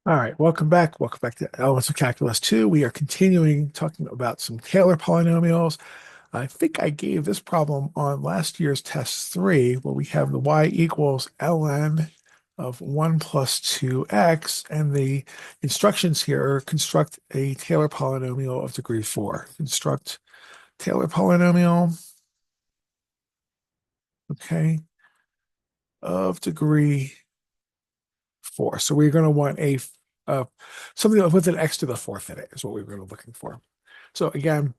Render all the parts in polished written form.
All right, welcome back. Welcome back to Elements of Calculus 2. We are continuing talking about some Taylor polynomials. I think I gave this problem on last year's test 3, where we have the y equals ln of 1 plus 2x, and the instructions here are construct a Taylor polynomial of degree 4. Construct Taylor polynomial, okay, of degree 4. So we're going to want uh, something with an x to the fourth in it is what we're going to be looking for. So again,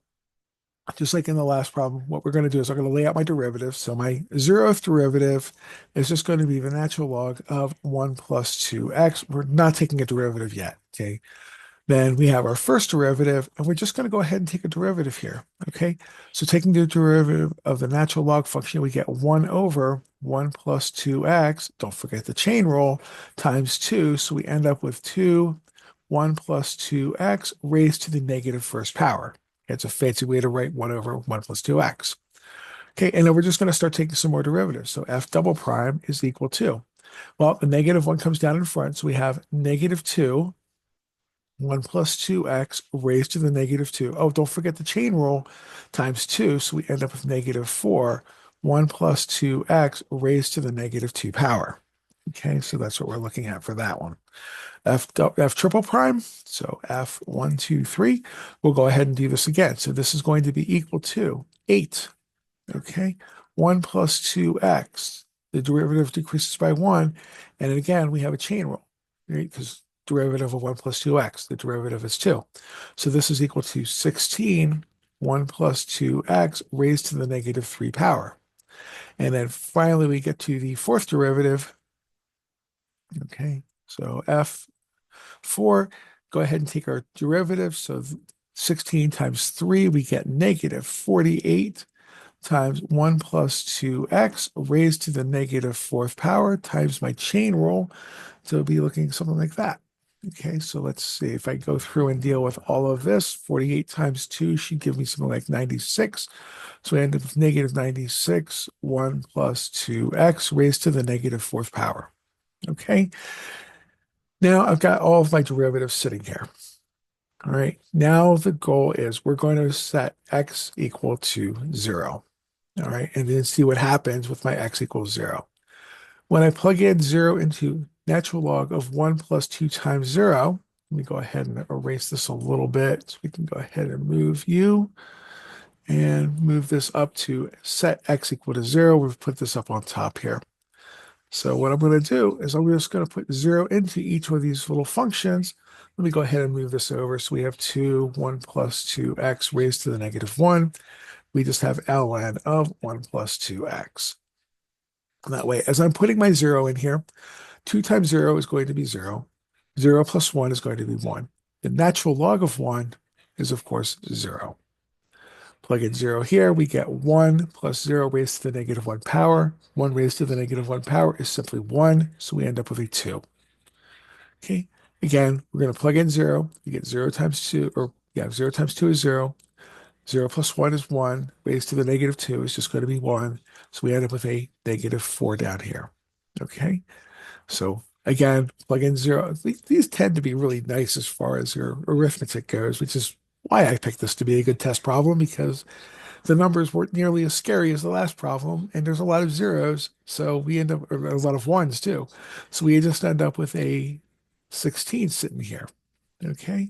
just like in the last problem, what we're going to do is I'm going to lay out my derivative. So my zeroth derivative is just going to be the natural log of 1 plus 2x. We're not taking a derivative yet, okay? Then we have our first derivative, and we're just going to go ahead and take a derivative here, okay? So taking the derivative of the natural log function, we get 1 over 1 plus 2x, don't forget the chain rule, times 2, so we end up with 1 plus 2x raised to the negative first power. It's a fancy way to write 1 over 1 plus 2x. Okay, and then we're just going to start taking some more derivatives. So f double prime is equal to, well, the negative 1 comes down in front, so we have negative 2 1 plus 2x raised to the negative 2. Oh, don't forget the chain rule times 2. So we end up with negative 4. 1 plus 2x raised to the negative 2 power. Okay, so that's what we're looking at for that one. F triple prime, so F1, 2, 3. We'll go ahead and do this again. So this is going to be equal to 8. Okay, 1 plus 2x. The derivative decreases by 1. And again, we have a chain rule, right? Because derivative of 1 plus 2x, the derivative is 2. So this is equal to 16, 1 plus 2x raised to the negative 3 power. And then finally, we get to the fourth derivative. Okay, so F4, go ahead and take our derivative. So 16 times 3, we get negative 48 times 1 plus 2x raised to the negative fourth power times my chain rule. So it'll be looking something like that. Okay, so let's see if I go through and deal with all of this. 48 times 2 should give me something like 96. So I end up with negative 96, 1 plus 2x raised to the negative fourth power. Okay, now I've got all of my derivatives sitting here. All right, now the goal is we're going to set x equal to 0. All right, and then see what happens with my x equals 0. When I plug in 0 into natural log of 1 plus 2 times 0, let me go ahead and erase this a little bit so we can go ahead and move u and move this up to set x equal to 0. We've put this up on top here. So what I'm going to do is I'm just going to put 0 into each of these little functions. Let me go ahead and move this over. So we have 1 plus 2x raised to the negative 1. We just have ln of 1 plus 2x. That way, as I'm putting my 0 in here, 2 times 0 is going to be 0. 0 plus 1 is going to be 1. The natural log of 1 is, of course, 0. Plug in 0 here, we get 1 plus 0 raised to the negative 1 power. 1 raised to the negative 1 power is simply 1, so we end up with a 2. Okay, again, we're going to plug in 0. We get 0 times 2, or yeah, 0 times 2 is 0. 0 plus 1 is 1. Raised to the negative 2 is just going to be 1. So we end up with a negative 4 down here. Okay, so again, plug in 0. These tend to be really nice as far as your arithmetic goes, which is why I picked this to be a good test problem, because the numbers weren't nearly as scary as the last problem, and there's a lot of zeros, so we end up, or a lot of ones too. So we just end up with a 16 sitting here. Okay,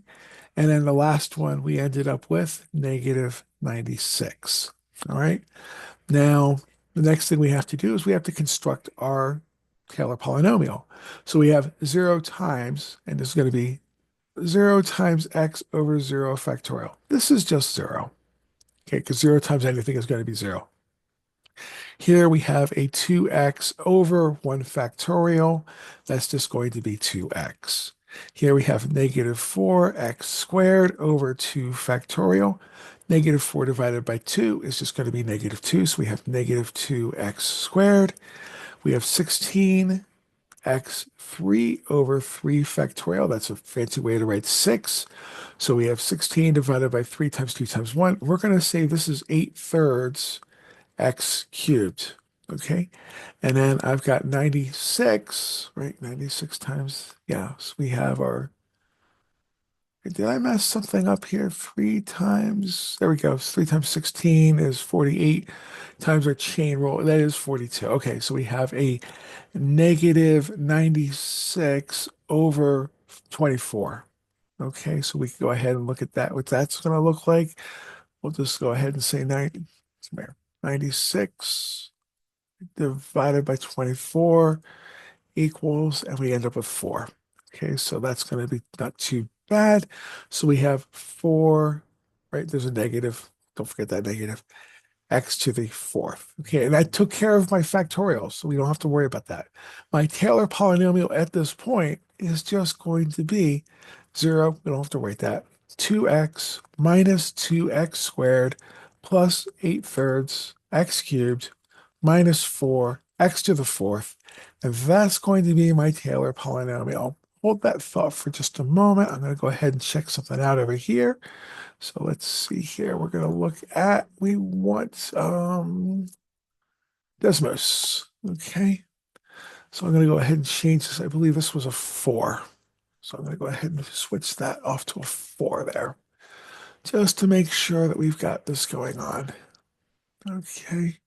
and then the last one, we ended up with negative 96. All right. Now, the next thing we have to do is we have to construct our Taylor polynomial. So we have 0 times, and this is going to be 0 times x over 0 factorial. This is just 0. Okay, because 0 times anything is going to be 0. Here we have a 2x over 1 factorial. That's just going to be 2x. Here we have negative 4x squared over 2 factorial. Negative 4 divided by 2 is just going to be negative 2. So we have negative 2x squared. We have 16x 3 over 3 factorial. That's a fancy way to write 6. So we have 16 divided by 3 times 2 times 1. We're going to say this is 8 thirds x cubed. Okay. And then I've got 96, right? 96 times, yeah. So we have our, did I mess something up here? Three times, there we go. 3 times 16 is 48 times our chain rule. That is 42. Okay. So we have a negative 96 over 24. Okay. So we can go ahead and look at that, what that's going to look like. We'll just go ahead and say 96 divided by 24 equals, and we end up with 4. Okay, so that's going to be not too bad. So we have 4, right? There's a negative. Don't forget that negative. X to the fourth. Okay, and I took care of my factorial, so we don't have to worry about that. My Taylor polynomial at this point is just going to be 0, we don't have to write that, 2x minus 2x squared plus 8 thirds x cubed minus 4 x to the fourth, and that's going to be my Taylor polynomial. Hold that thought for just a moment. I'm going to go ahead and check something out over here. So let's see here. We're going to look at, we want Desmos. Okay. So I'm going to go ahead and change this. I believe this was a 4. So I'm going to go ahead and switch that off to a 4 there, just to make sure that we've got this going on. Okay.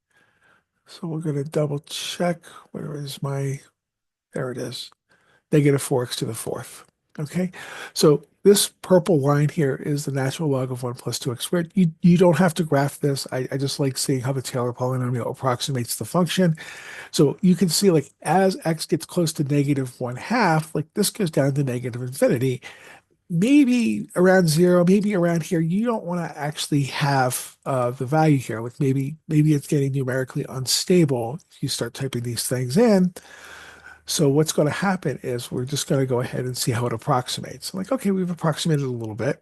So we're going to double check. Where is my, there it is. Negative 4x to the fourth. Okay, so this purple line here is the natural log of 1 plus 2x squared. You don't have to graph this. I just like seeing how the Taylor polynomial approximates the function. So you can see, like, as x gets close to negative 1/2, like this goes down to negative infinity. Maybe around 0, maybe around here, you don't want to actually have the value here. Like maybe it's getting numerically unstable if you start typing these things in. So what's going to happen is we're just going to go ahead and see how it approximates. I'm like, okay, we've approximated a little bit,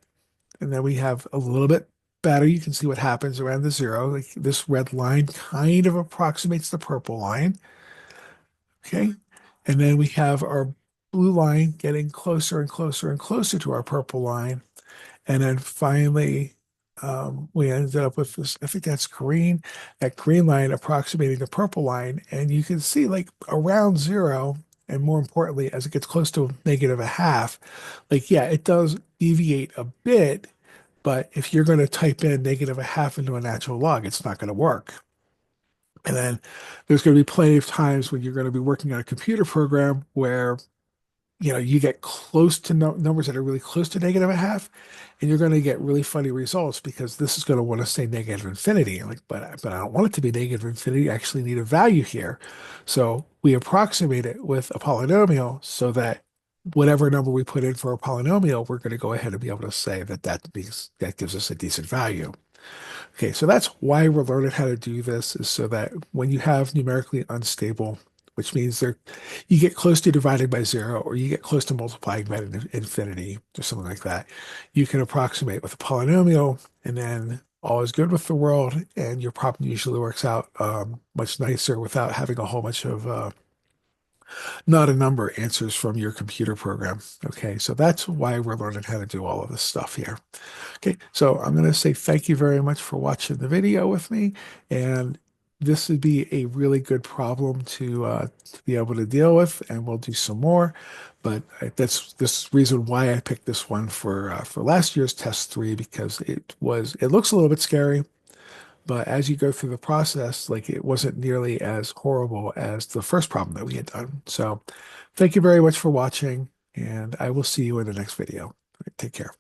and then we have a little bit better. You can see what happens around the 0. Like this red line kind of approximates the purple line. Okay. And then we have our blue line getting closer and closer and closer to our purple line. And then finally, we ended up with this, I think that's green, that green line approximating the purple line. And you can see, like, around 0, and more importantly, as it gets close to negative 1/2, like, yeah, it does deviate a bit, but if you're going to type in negative 1/2 into a natural log, it's not going to work. And then there's going to be plenty of times when you're going to be working on a computer program where you get close to numbers that are really close to negative 1/2, and you're going to get really funny results because this is going to want to say negative infinity. Like, but I don't want it to be negative infinity. I actually need a value here. So we approximate it with a polynomial so that whatever number we put in for a polynomial, we're going to go ahead and be able to say that that gives us a decent value. Okay, so that's why we're learning how to do this, is so that when you have numerically unstable, which means you get close to dividing by 0, or you get close to multiplying by infinity, or something like that, you can approximate with a polynomial, and then all is good with the world, and your problem usually works out much nicer without having a whole bunch of not a number answers from your computer program. Okay, so that's why we're learning how to do all of this stuff here. Okay, so I'm going to say thank you very much for watching the video with me, and this would be a really good problem to be able to deal with, and we'll do some more. But that's this reason why I picked this one for last year's test 3, because it looks a little bit scary, but as you go through the process, like, it wasn't nearly as horrible as the first problem that we had done. So thank you very much for watching, and I will see you in the next video. Take care.